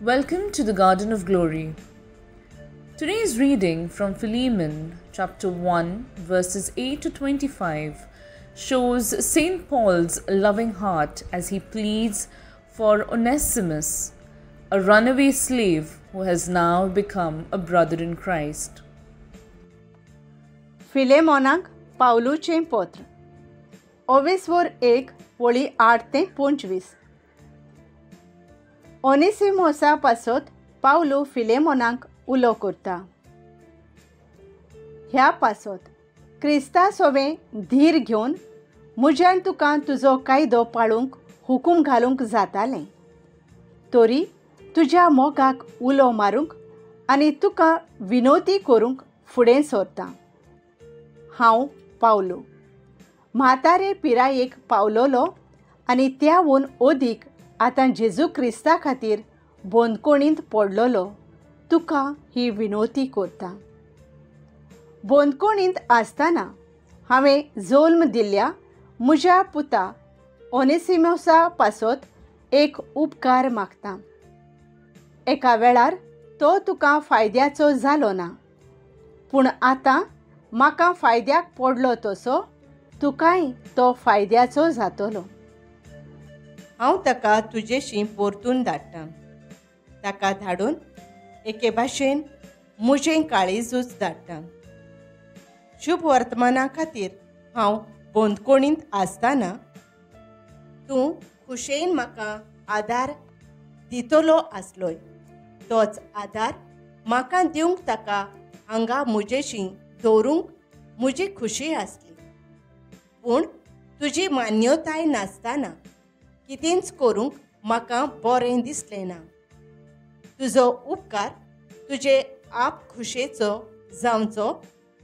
Welcome to the Garden of Glory. Today's reading from Philemon chapter 1 verses 8 to 25 shows St. Paul's loving heart as he pleads for Onesimus, a runaway slave who has now become a brother in Christ. फिलेमोनाक पावलूचें पत्र 1 वळी 8 ते 25. ओनेसिमोसा पासत पावलू फिलेमोनाक उलो करता. ह्या पासत Crysta सोवें धीर घेवन म्हज्यान तुका तुजो कायदो पाळूंक हुकूम घालूंक जातालें. तरी तुज्या मोगाक उलो मारूंक आनी तुका विनोदी करूंक फुडें सरता. हांव पावलो म्हातारे पिरायेक पावलोलो आनी त्याहून ओदीक आतां जेजू क्रिस्ता खातीर बोंदकोणींत पडलोलो तुका ही विनोती करता. बोंदकोणींत आसतना हांवें जल्म दिल्ल्या म्हज्या पुता ओनेसिमोसा पासत एक उपकार मागता. एका वेळार तो तुका फायद्याचो जालो ना, पूण आतां म्हाका फायद्याक पडलो तसो तुकाय तो फायद्याचो जातलो. हांव ताका तुजेशी परतून धाडटां. ताका धाडून एके भाशेन म्हजें काळीजूच धाडटां. शुभ वर्तमाना खातीर हांव बोंदकोणींत आसतना तूं खुशेन म्हाका आदार दितलो आसलोय. तोच आदार म्हाका दिवंक ताका हांगा म्हजेशी दवरूंक म्हजी खुशी आसली. पूण तुजी मान्यताय नासतना कितेंच करूंक म्हाका बरें दिसलें ना. तुजो उपकार तुजे आप खुशेचो जावचो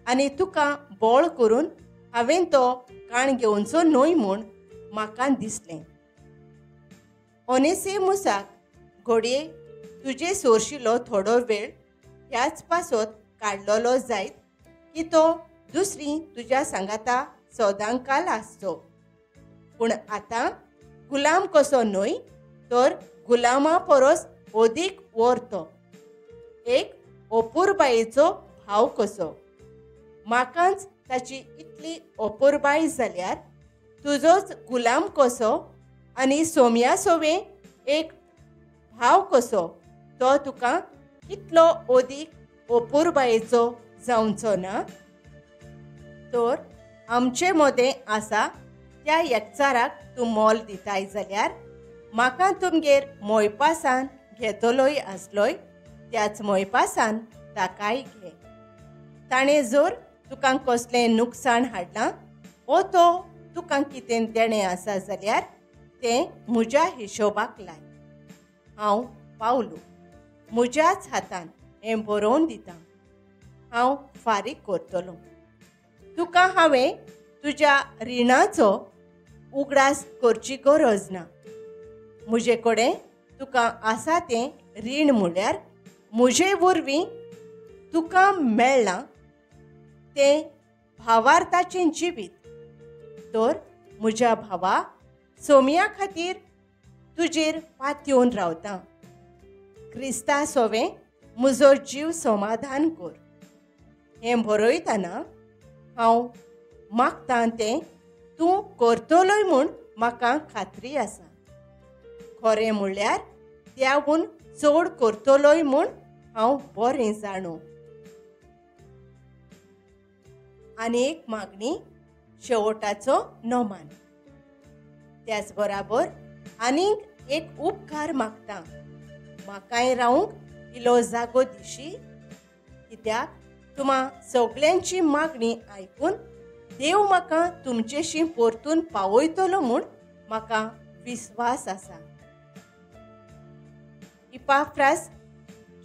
आनी तुका बोळ करून हांवें तो काण घेवचो न्हय म्हूण म्हाका दिसलें. ओनेसिमुसाक घडये तुजे सोरशिल्लो थोडो वेळ ह्याच पासत काडलोलो जायत की तो दुसरी तुज्या सांगाता सदांकाल आसचो. पूण आतां गुलाम कसो न्हय तर गुलामा परस ओदीक व्हरतो, एक अपुरबायेचो भाव कसो. म्हाकाच ताची इतली अपुरबाय जाल्यार तुजोच गुलाम कसो आनी सोम्या सोवें एक भाव कसो तो तुका इतलो ओदीक अपुरबायेचो जावचो ना. तर आमचे मोदें आसा त्या एकचाराक तूं मोल दिताय जाल्यार म्हाका तुमगेर मोयपासान घेतलोय आसलोय त्याच मोयपासान ताकाय घे. ताणें जर तुका कसलें नुकसाण हाडलां वो तो तुका कितें देणें आसा जाल्यार तें म्हज्या हिशोबाक लाय. हांव पावलो म्हज्याच हातान हें बरोवन दितां. हांव फारीक करतलों. तुका हांवें तुज्या रिणाचो उगडास करची गरज ना. म्हजे कडेन तुका आसा तें रीण म्हणल्यार म्हजे वरवीं तुका मेळ्ळां तें भावार्थाचें जिवीत. तर म्हज्या भावा सोम्या खातीर तुजेर पातयेवन रावतां. क्रिस्ता सोवें म्हजो जीव समाधान कर. हें बरयतना हांव मागतां तें तूं करतलोय म्हूण म्हाका खात्री आसा. खरें म्हणल्यार त्याहून चड करतलोय म्हूण हांव बरें जाणो. आनी एक मागणी शेवटाचो नोमान. त्याच बराबर आनीक एक उपकार मागतां. म्हाकाय रावंक इल्लो जागो दिशी, कित्याक तुमा सगळ्यांची मागणी आयकून देव म्हाका तुमचेशी परतून पावयतलो म्हूण म्हाका विस्वास आसा. इपाफ्रास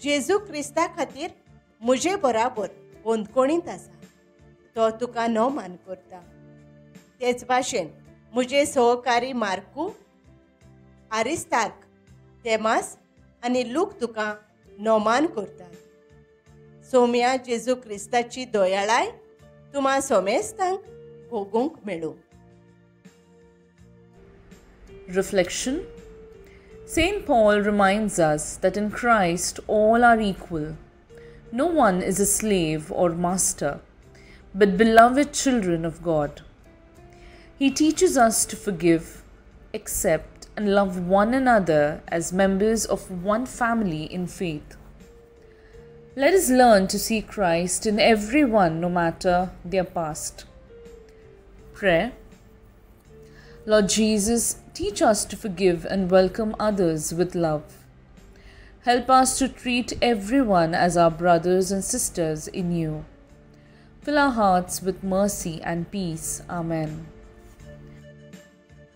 जेजू क्रिस्ता खातीर म्हजे बराबर बोंदकोणींत आसा. तो तुका मान करता. तेच भाशेन म्हजे सहकारी मार्कू, आरिस्तार्क, देमास आनी लूक तुका मान करतात. सोम्या जेजू क्रिस्ताची दोयाळाय तुम्हा सोमेस्तांक भोगूंक मेळूं. Reflection. St. Paul reminds us that in Christ all are equal. No one is a slave or master, but beloved children of God. He teaches us to forgive, accept, and love one another as members of one family in faith. Let us learn to see Christ in everyone, no matter their past. Prayer. Lord Jesus, teach us to forgive and welcome others with love. Help us to treat everyone as our brothers and sisters in you. Fill our hearts with mercy and peace. Amen.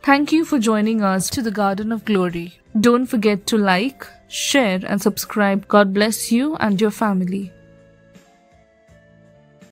Thank you for joining us to the Garden of Glory. Don't forget to like, share, and subscribe. God bless you and your family.